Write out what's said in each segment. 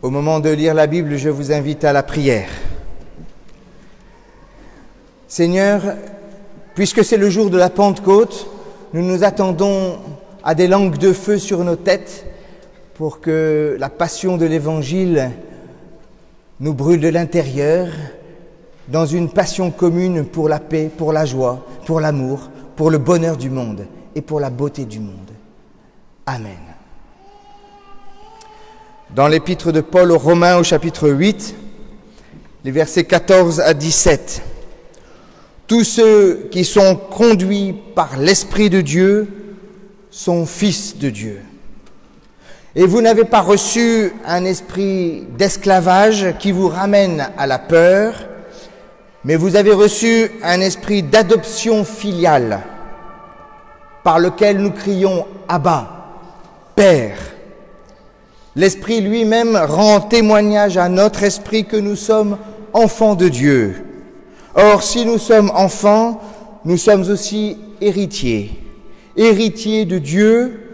Au moment de lire la Bible, je vous invite à la prière. Seigneur, puisque c'est le jour de la Pentecôte, nous nous attendons à des langues de feu sur nos têtes pour que la passion de l'Évangile nous brûle de l'intérieur dans une passion commune pour la paix, pour la joie, pour l'amour, pour le bonheur du monde et pour la beauté du monde. Amen. Dans l'épître de Paul aux Romains au chapitre 8, les versets 14 à 17. Tous ceux qui sont conduits par l'Esprit de Dieu sont fils de Dieu. Et vous n'avez pas reçu un esprit d'esclavage qui vous ramène à la peur, mais vous avez reçu un esprit d'adoption filiale, par lequel nous crions « Abba, Père ». L'Esprit lui-même rend témoignage à notre esprit que nous sommes enfants de Dieu. Or, si nous sommes enfants, nous sommes aussi héritiers. Héritiers de Dieu,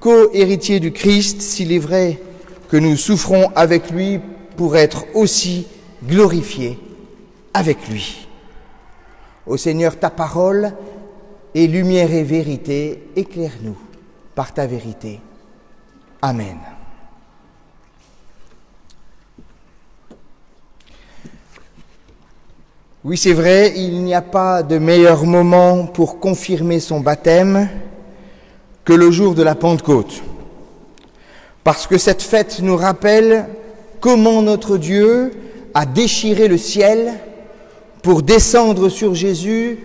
co-héritiers du Christ, s'il est vrai que nous souffrons avec lui pour être aussi glorifiés avec lui. Ô Seigneur, ta parole est lumière et vérité, éclaire-nous par ta vérité. Amen. Oui, c'est vrai, il n'y a pas de meilleur moment pour confirmer son baptême que le jour de la Pentecôte. Parce que cette fête nous rappelle comment notre Dieu a déchiré le ciel pour descendre sur Jésus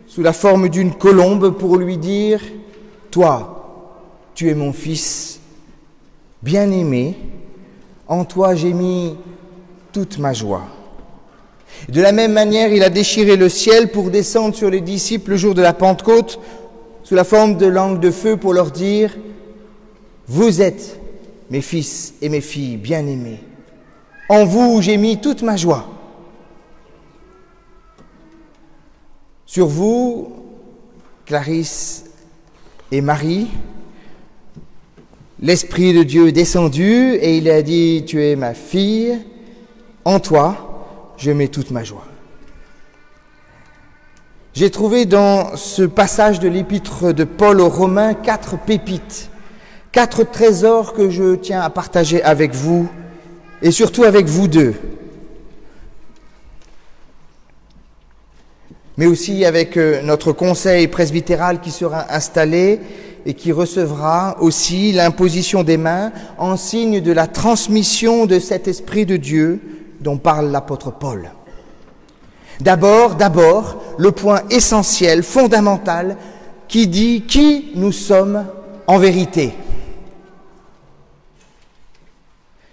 sous la forme d'une colombe pour lui dire « Toi, tu es mon Fils bien-aimé, en toi j'ai mis toute ma joie. » De la même manière, il a déchiré le ciel pour descendre sur les disciples le jour de la Pentecôte sous la forme de langue de feu pour leur dire « Vous êtes mes fils et mes filles bien-aimés. En vous, j'ai mis toute ma joie. » Sur vous, Clarisse et Marie, l'Esprit de Dieu est descendu et il a dit « Tu es ma fille, en toi, je mets toute ma joie. » J'ai trouvé dans ce passage de l'épître de Paul aux Romains 4 pépites, 4 trésors que je tiens à partager avec vous et surtout avec vous deux. Mais aussi avec notre conseil presbytéral qui sera installé et qui recevra aussi l'imposition des mains en signe de la transmission de cet Esprit de Dieu dont parle l'apôtre Paul. D'abord, le point essentiel, fondamental, qui dit qui nous sommes en vérité.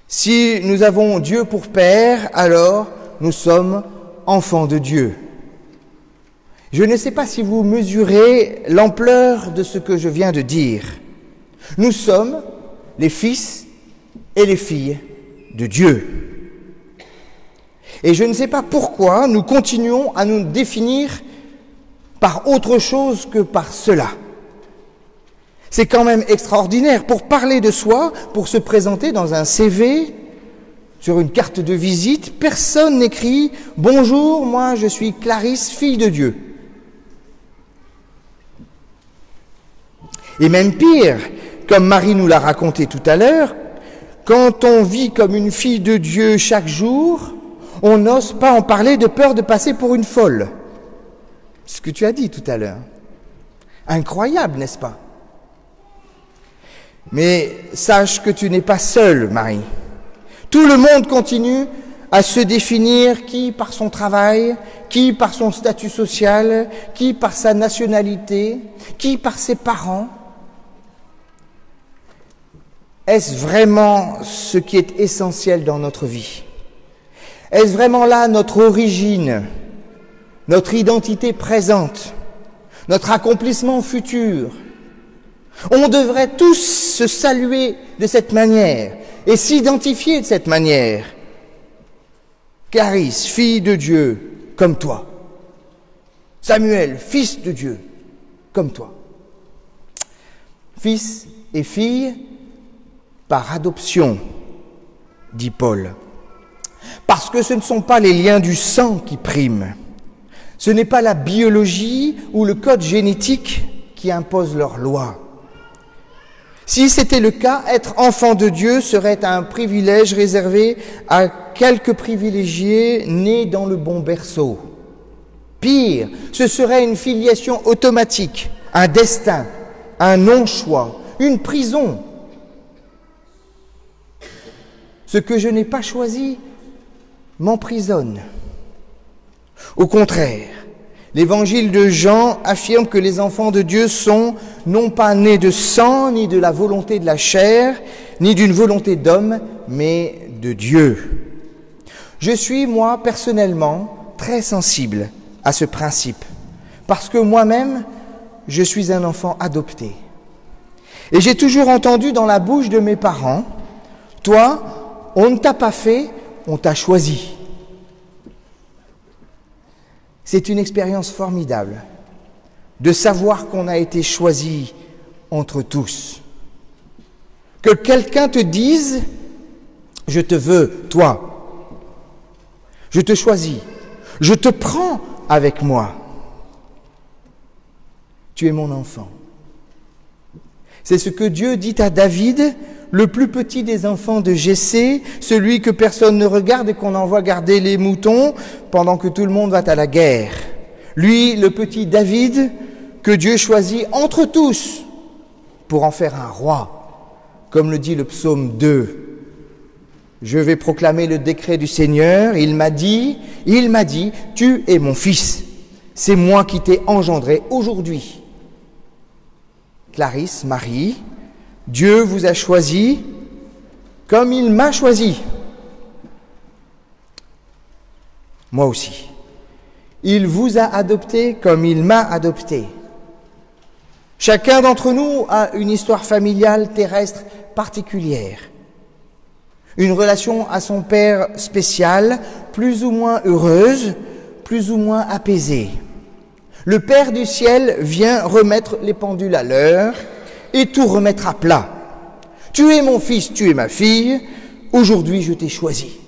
Si nous avons Dieu pour Père, alors nous sommes enfants de Dieu. Je ne sais pas si vous mesurez l'ampleur de ce que je viens de dire. Nous sommes les fils et les filles de Dieu. Et je ne sais pas pourquoi nous continuons à nous définir par autre chose que par cela. C'est quand même extraordinaire. Pour parler de soi, pour se présenter dans un CV, sur une carte de visite, personne n'écrit « Bonjour, moi je suis Clarisse, fille de Dieu ». Et même pire, comme Marie nous l'a raconté tout à l'heure, quand on vit comme une fille de Dieu chaque jour, on n'ose pas en parler de peur de passer pour une folle. C'est ce que tu as dit tout à l'heure. Incroyable, n'est-ce pas? Mais sache que tu n'es pas seule, Marie. Tout le monde continue à se définir, qui par son travail, qui par son statut social, qui par sa nationalité, qui par ses parents. Est-ce vraiment ce qui est essentiel dans notre vie? Est-ce vraiment là notre origine, notre identité présente, notre accomplissement futur? On devrait tous se saluer de cette manière et s'identifier de cette manière. Clarisse, fille de Dieu, comme toi. Samuel, fils de Dieu, comme toi. Fils et fille par adoption, dit Paul. Parce que ce ne sont pas les liens du sang qui priment. Ce n'est pas la biologie ou le code génétique qui imposent leurs lois. Si c'était le cas, être enfant de Dieu serait un privilège réservé à quelques privilégiés nés dans le bon berceau. Pire, ce serait une filiation automatique, un destin, un non-choix, une prison. Ce que je n'ai pas choisi m'emprisonne. Au contraire, l'évangile de Jean affirme que les enfants de Dieu sont non pas nés de sang, ni de la volonté de la chair, ni d'une volonté d'homme, mais de Dieu. Je suis, moi, personnellement, très sensible à ce principe, parce que moi-même, je suis un enfant adopté. Et j'ai toujours entendu dans la bouche de mes parents, « Toi, on ne t'a pas fait, on t'a choisi. » C'est une expérience formidable de savoir qu'on a été choisi entre tous. Que quelqu'un te dise « Je te veux, toi. Je te choisis. Je te prends avec moi. Tu es mon enfant. » C'est ce que Dieu dit à David, le plus petit des enfants de Jessé, celui que personne ne regarde et qu'on envoie garder les moutons pendant que tout le monde va à la guerre. Lui, le petit David, que Dieu choisit entre tous pour en faire un roi, comme le dit le psaume 2. Je vais proclamer le décret du Seigneur, il m'a dit, tu es mon fils, c'est moi qui t'ai engendré aujourd'hui. Clarisse, Marie, Dieu vous a choisi comme il m'a choisi. Moi aussi. Il vous a adopté comme il m'a adopté. Chacun d'entre nous a une histoire familiale terrestre particulière. Une relation à son père spéciale, plus ou moins heureuse, plus ou moins apaisée. Le Père du ciel vient remettre les pendules à l'heure et tout remettre à plat. Tu es mon fils, tu es ma fille, aujourd'hui je t'ai choisi.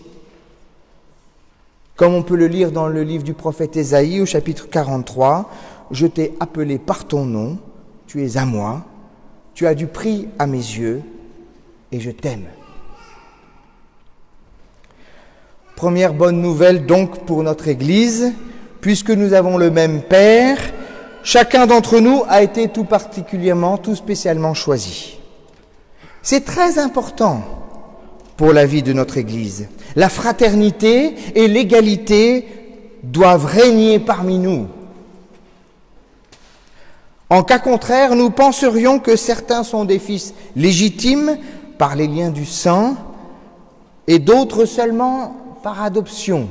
Comme on peut le lire dans le livre du prophète Ésaïe au chapitre 43, je t'ai appelé par ton nom, tu es à moi, tu as du prix à mes yeux et je t'aime. Première bonne nouvelle donc pour notre Église, puisque nous avons le même Père, chacun d'entre nous a été tout particulièrement, tout spécialement choisi. C'est très important pour la vie de notre Église. La fraternité et l'égalité doivent régner parmi nous. En cas contraire, nous penserions que certains sont des fils légitimes par les liens du sang et d'autres seulement par adoption,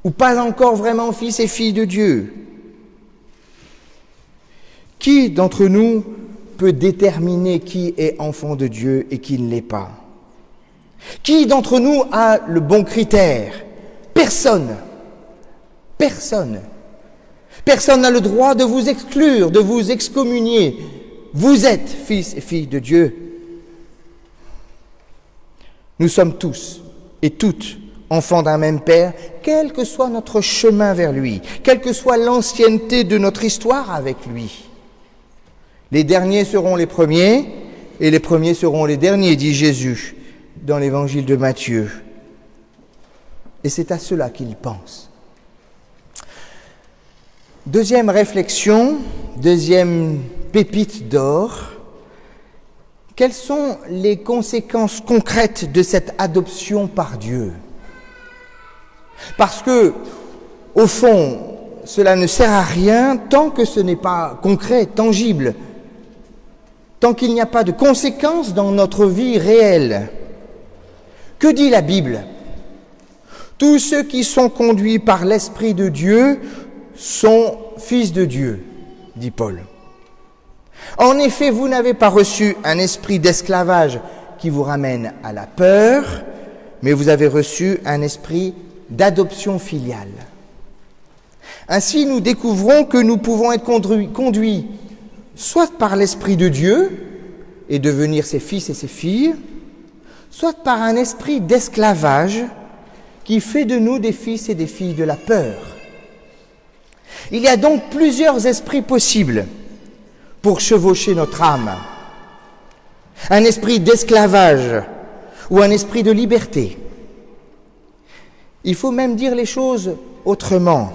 ou pas encore vraiment fils et filles de Dieu. Qui d'entre nous peut déterminer qui est enfant de Dieu et qui ne l'est pas? Qui d'entre nous a le bon critère? Personne. Personne. Personne n'a le droit de vous exclure, de vous excommunier. Vous êtes fils et filles de Dieu. Nous sommes tous et toutes enfants d'un même Père, quel que soit notre chemin vers lui, quelle que soit l'ancienneté de notre histoire avec lui. Les derniers seront les premiers, et les premiers seront les derniers, dit Jésus dans l'évangile de Matthieu. Et c'est à cela qu'il pense. Deuxième réflexion, deuxième pépite d'or. Quelles sont les conséquences concrètes de cette adoption par Dieu? Parce que, au fond, cela ne sert à rien tant que ce n'est pas concret, tangible, tant qu'il n'y a pas de conséquences dans notre vie réelle. Que dit la Bible? Tous ceux qui sont conduits par l'Esprit de Dieu sont fils de Dieu, dit Paul. En effet, vous n'avez pas reçu un esprit d'esclavage qui vous ramène à la peur, mais vous avez reçu un esprit d'adoption filiale. Ainsi, nous découvrons que nous pouvons être conduits soit par l'Esprit de Dieu et devenir ses fils et ses filles, soit par un esprit d'esclavage qui fait de nous des fils et des filles de la peur. Il y a donc plusieurs esprits possibles pour chevaucher notre âme. Un esprit d'esclavage ou un esprit de liberté. Il faut même dire les choses autrement.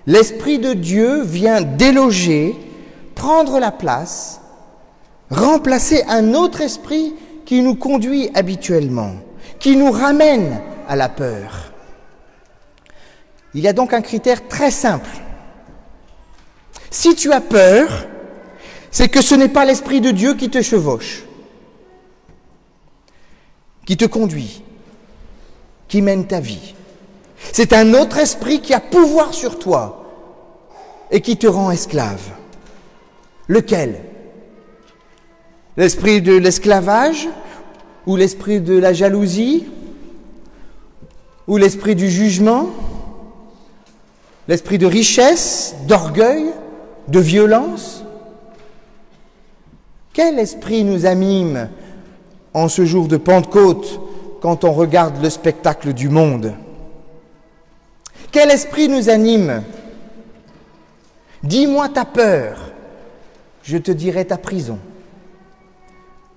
L'Esprit de Dieu vient déloger, prendre la place, remplacer un autre esprit qui nous conduit habituellement, qui nous ramène à la peur. Il y a donc un critère très simple. Si tu as peur, c'est que ce n'est pas l'Esprit de Dieu qui te chevauche, qui te conduit, qui mène ta vie. C'est un autre esprit qui a pouvoir sur toi et qui te rend esclave. Lequel? L'esprit de l'esclavage ou l'esprit de la jalousie ou l'esprit du jugement, l'esprit de richesse, d'orgueil, de violence? Quel esprit nous anime en ce jour de Pentecôte quand on regarde le spectacle du monde? Quel esprit nous anime? Dis-moi ta peur, je te dirai ta prison.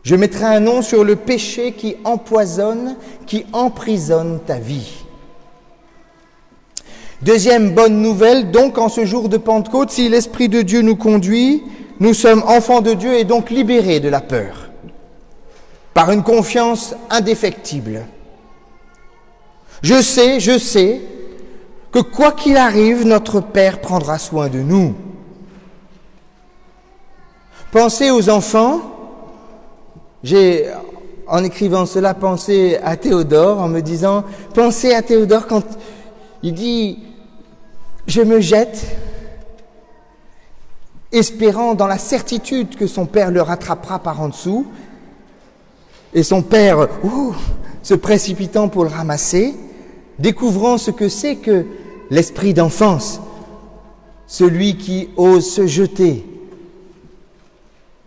Je mettrai un nom sur le péché qui empoisonne, qui emprisonne ta vie. Deuxième bonne nouvelle, donc en ce jour de Pentecôte, si l'Esprit de Dieu nous conduit, nous sommes enfants de Dieu et donc libérés de la peur, par une confiance indéfectible. Je sais que quoi qu'il arrive, notre Père prendra soin de nous. Pensez aux enfants. J'ai, en écrivant cela, pensé à Théodore, en me disant, pensez à Théodore quand il dit « Je me jette », espérant dans la certitude que son père le rattrapera par en dessous, et son père se précipitant pour le ramasser, découvrant ce que c'est que l'esprit d'enfance, celui qui ose se jeter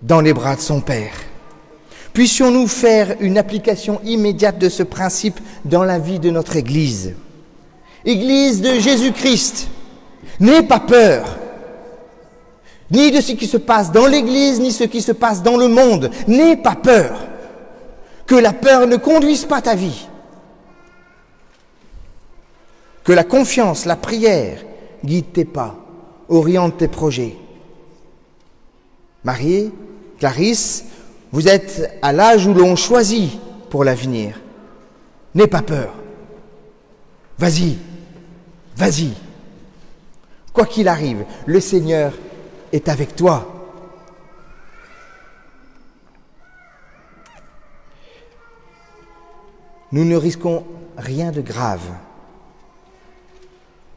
dans les bras de son père. Puissions-nous faire une application immédiate de ce principe dans la vie de notre Église. Église de Jésus-Christ, n'aie pas peur, ni de ce qui se passe dans l'Église, ni ce qui se passe dans le monde. N'aie pas peur, que la peur ne conduise pas ta vie. Que la confiance, la prière guide tes pas, oriente tes projets. Marie, Clarisse, vous êtes à l'âge où l'on choisit pour l'avenir. N'aie pas peur. Vas-y, vas-y. Quoi qu'il arrive, le Seigneur est avec toi. Nous ne risquons rien de grave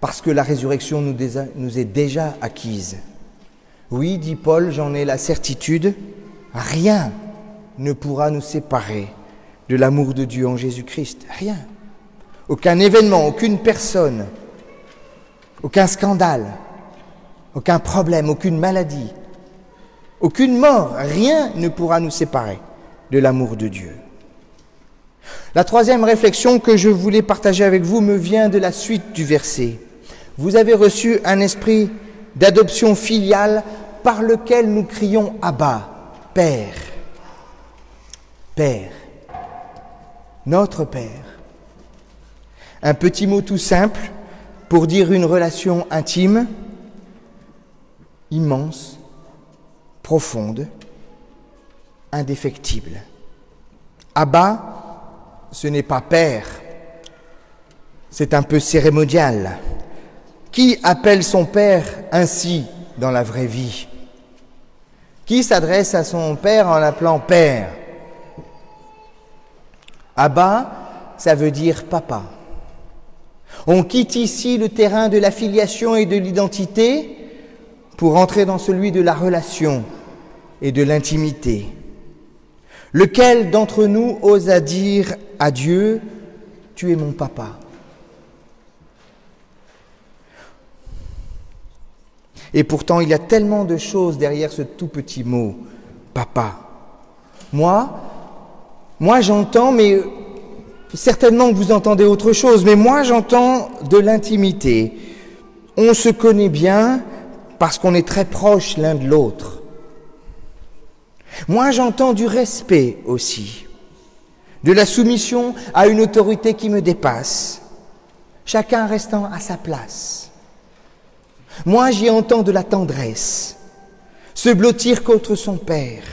parce que la résurrection nous est déjà acquise. Oui, dit Paul, j'en ai la certitude, rien ne pourra nous séparer de l'amour de Dieu en Jésus-Christ. Rien. Aucun événement, aucune personne, aucun scandale, aucun problème, aucune maladie, aucune mort, rien ne pourra nous séparer de l'amour de Dieu. La troisième réflexion que je voulais partager avec vous me vient de la suite du verset. Vous avez reçu un esprit d'adoption filiale par lequel nous crions « Abba », Père. Père, notre Père. Un petit mot tout simple pour dire une relation intime, immense, profonde, indéfectible. Abba, ce n'est pas Père, c'est un peu cérémonial. Qui appelle son Père ainsi dans la vraie vie? Qui s'adresse à son Père en l'appelant Père? Abba, ça veut dire papa. On quitte ici le terrain de la filiation et de l'identité pour entrer dans celui de la relation et de l'intimité. Lequel d'entre nous osa dire à Dieu « Tu es mon papa » ? Et pourtant, il y a tellement de choses derrière ce tout petit mot « papa ». Moi, Moi j'entends, mais certainement que vous entendez autre chose, mais moi j'entends de l'intimité. On se connaît bien parce qu'on est très proches l'un de l'autre. Moi j'entends du respect aussi, de la soumission à une autorité qui me dépasse, chacun restant à sa place. Moi j'y entends de la tendresse, se blottir contre son père,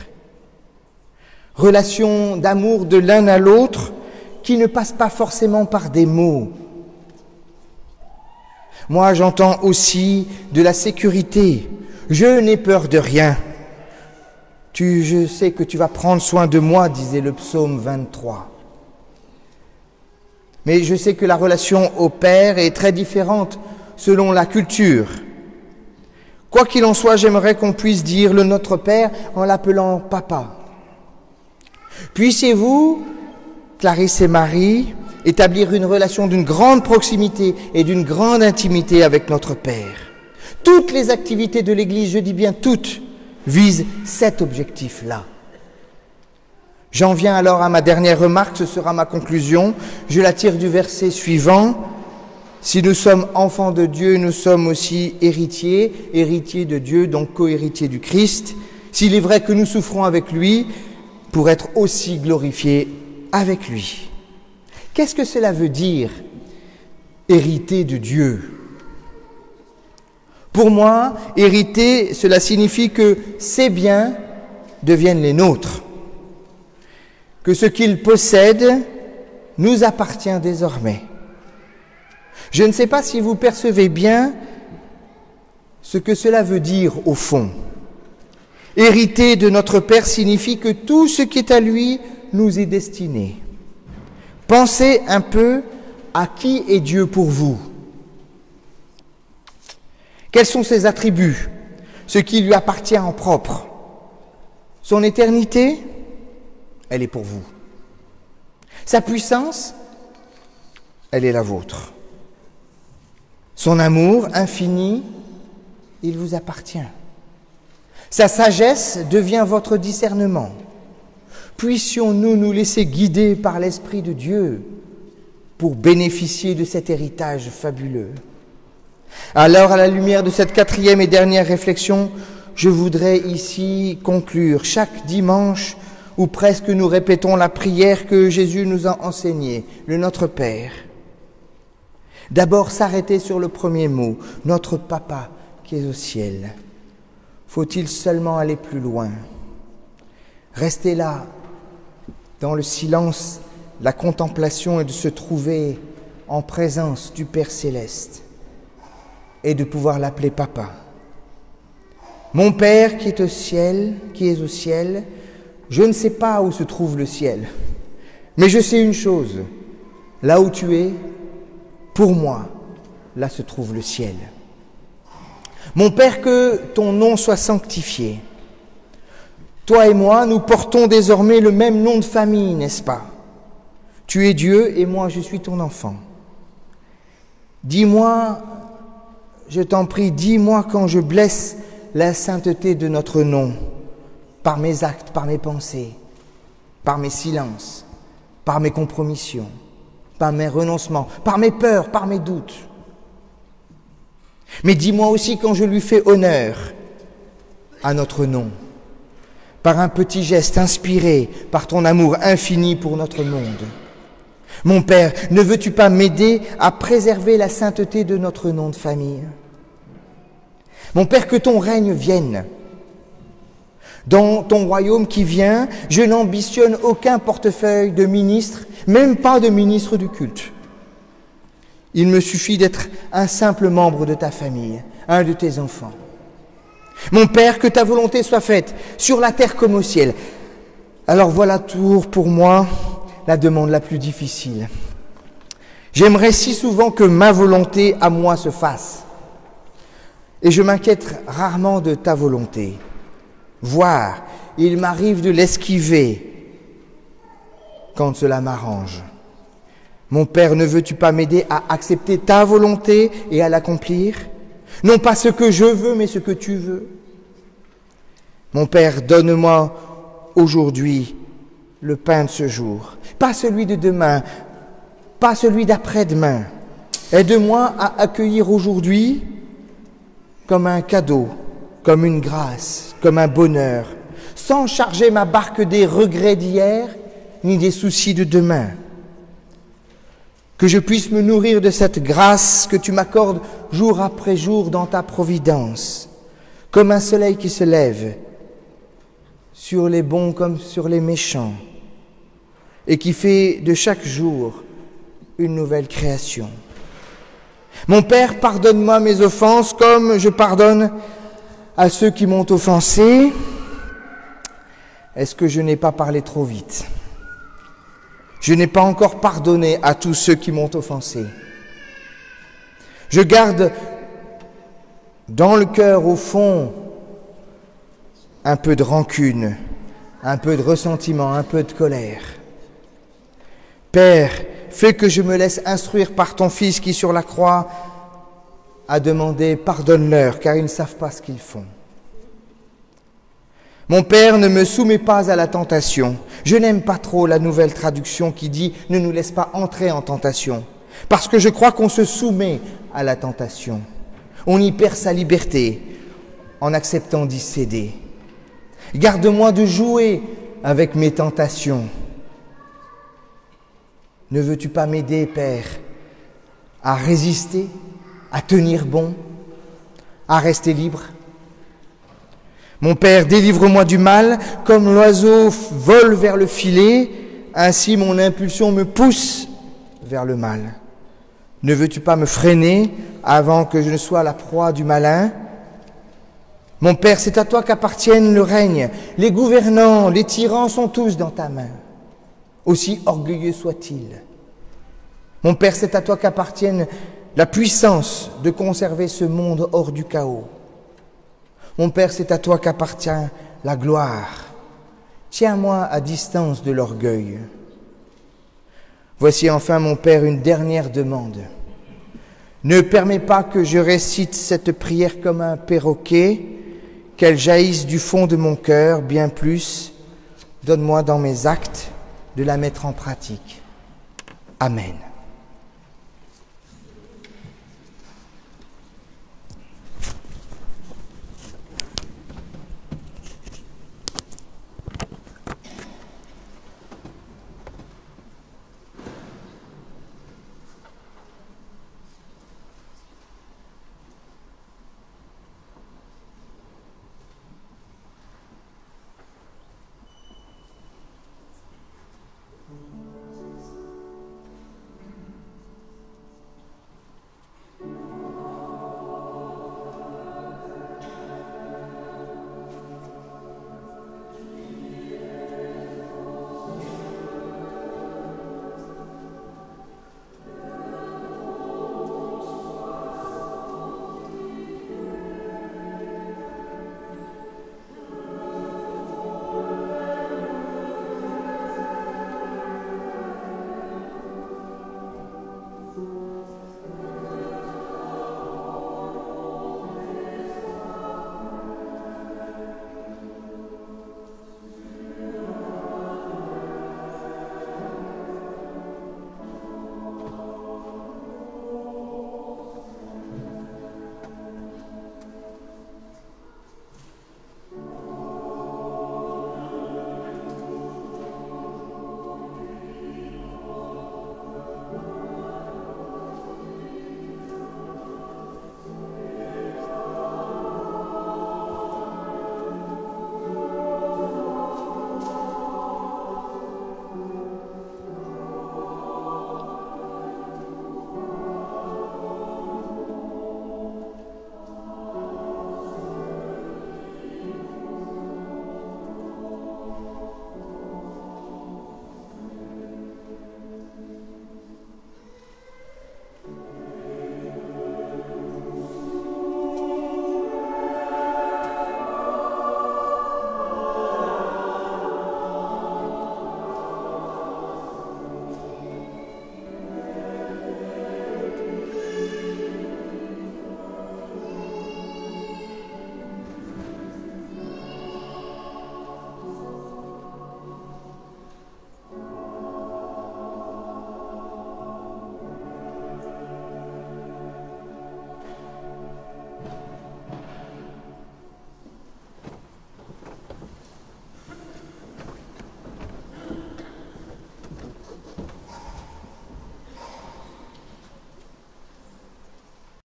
relation d'amour de l'un à l'autre qui ne passe pas forcément par des mots. Moi, j'entends aussi de la sécurité. Je n'ai peur de rien. Je sais que tu vas prendre soin de moi, disait le psaume 23. Mais je sais que la relation au père est très différente selon la culture. Quoi qu'il en soit, j'aimerais qu'on puisse dire le Notre Père en l'appelant Papa. Puissiez-vous, Clarisse et Marie, établir une relation d'une grande proximité et d'une grande intimité avec notre Père. Toutes les activités de l'Église, je dis bien toutes, visent cet objectif-là. J'en viens alors à ma dernière remarque, ce sera ma conclusion. Je la tire du verset suivant. Si nous sommes enfants de Dieu, nous sommes aussi héritiers, héritiers de Dieu, donc co-héritiers du Christ. S'il est vrai que nous souffrons avec lui, pour être aussi glorifiés avec lui. Qu'est-ce que cela veut dire, hériter de Dieu? Pour moi, hériter, cela signifie que ses biens deviennent les nôtres, que ce qu'il possède nous appartient désormais. Je ne sais pas si vous percevez bien ce que cela veut dire au fond. Hériter de notre Père signifie que tout ce qui est à lui nous est destiné. Pensez un peu à qui est Dieu pour vous. Quels sont ses attributs, ce qui lui appartient en propre? Son éternité, elle est pour vous. Sa puissance, elle est la vôtre. Son amour infini, il vous appartient. Sa sagesse devient votre discernement. Puissions-nous nous laisser guider par l'Esprit de Dieu pour bénéficier de cet héritage fabuleux. Alors, à la lumière de cette quatrième et dernière réflexion, je voudrais ici conclure. Chaque dimanche, ou presque, nous répétons la prière que Jésus nous a enseignée, le Notre Père. D'abord, s'arrêter sur le premier mot, notre Papa qui est au ciel. Faut-il seulement aller plus loin? Rester là, dans le silence, la contemplation et de se trouver en présence du Père Céleste et de pouvoir l'appeler Papa. Mon Père qui est au ciel, je ne sais pas où se trouve le ciel, mais je sais une chose, là où tu es, pour moi, là se trouve le ciel. Mon Père, que ton nom soit sanctifié. Toi et moi, nous portons désormais le même nom de famille, n'est-ce pas? Tu es Dieu et moi je suis ton enfant. Dis-moi, je t'en prie, dis-moi quand je blesse la sainteté de notre nom, par mes actes, par mes pensées, par mes silences, par mes compromissions, par mes renoncements, par mes peurs, par mes doutes. Mais dis-moi aussi quand je lui fais honneur à notre nom, par un petit geste inspiré par ton amour infini pour notre monde. Mon Père, ne veux-tu pas m'aider à préserver la sainteté de notre nom de famille? Mon Père, que ton règne vienne. Dans ton royaume qui vient, je n'ambitionne aucun portefeuille de ministre, même pas de ministre du culte. Il me suffit d'être un simple membre de ta famille, un de tes enfants. Mon Père, que ta volonté soit faite, sur la terre comme au ciel. Alors voilà pour moi la demande la plus difficile. J'aimerais si souvent que ma volonté à moi se fasse. Et je m'inquiète rarement de ta volonté. Voire, il m'arrive de l'esquiver quand cela m'arrange. Mon Père, ne veux-tu pas m'aider à accepter ta volonté et à l'accomplir? Non pas ce que je veux, mais ce que tu veux. Mon Père, donne-moi aujourd'hui le pain de ce jour, pas celui de demain, pas celui d'après-demain. Aide-moi à accueillir aujourd'hui comme un cadeau, comme une grâce, comme un bonheur, sans charger ma barque des regrets d'hier ni des soucis de demain. Que je puisse me nourrir de cette grâce que tu m'accordes jour après jour dans ta providence, comme un soleil qui se lève sur les bons comme sur les méchants, et qui fait de chaque jour une nouvelle création. Mon Père, pardonne-moi mes offenses comme je pardonne à ceux qui m'ont offensé. Est-ce que je n'ai pas parlé trop vite? Je n'ai pas encore pardonné à tous ceux qui m'ont offensé. Je garde dans le cœur, au fond, un peu de rancune, un peu de ressentiment, un peu de colère. Père, fais que je me laisse instruire par ton Fils qui, sur la croix, a demandé « Pardonne-leur, car ils ne savent pas ce qu'ils font ». Mon Père, ne me soumets pas à la tentation. Je n'aime pas trop la nouvelle traduction qui dit « Ne nous laisse pas entrer en tentation », parce que je crois qu'on se soumet à la tentation. On y perd sa liberté en acceptant d'y céder. Garde-moi de jouer avec mes tentations. Ne veux-tu pas m'aider, Père, à résister, à tenir bon, à rester libre? Mon Père, délivre-moi du mal, comme l'oiseau vole vers le filet, ainsi mon impulsion me pousse vers le mal. Ne veux-tu pas me freiner avant que je ne sois la proie du malin? Mon Père, c'est à toi qu'appartiennent le règne. Les gouvernants, les tyrans sont tous dans ta main, aussi orgueilleux soient-ils. Mon Père, c'est à toi qu'appartiennent la puissance de conserver ce monde hors du chaos. Mon Père, c'est à toi qu'appartient la gloire. Tiens-moi à distance de l'orgueil. Voici enfin, mon Père, une dernière demande. Ne permets pas que je récite cette prière comme un perroquet, qu'elle jaillisse du fond de mon cœur, bien plus. Donne-moi dans mes actes de la mettre en pratique. Amen.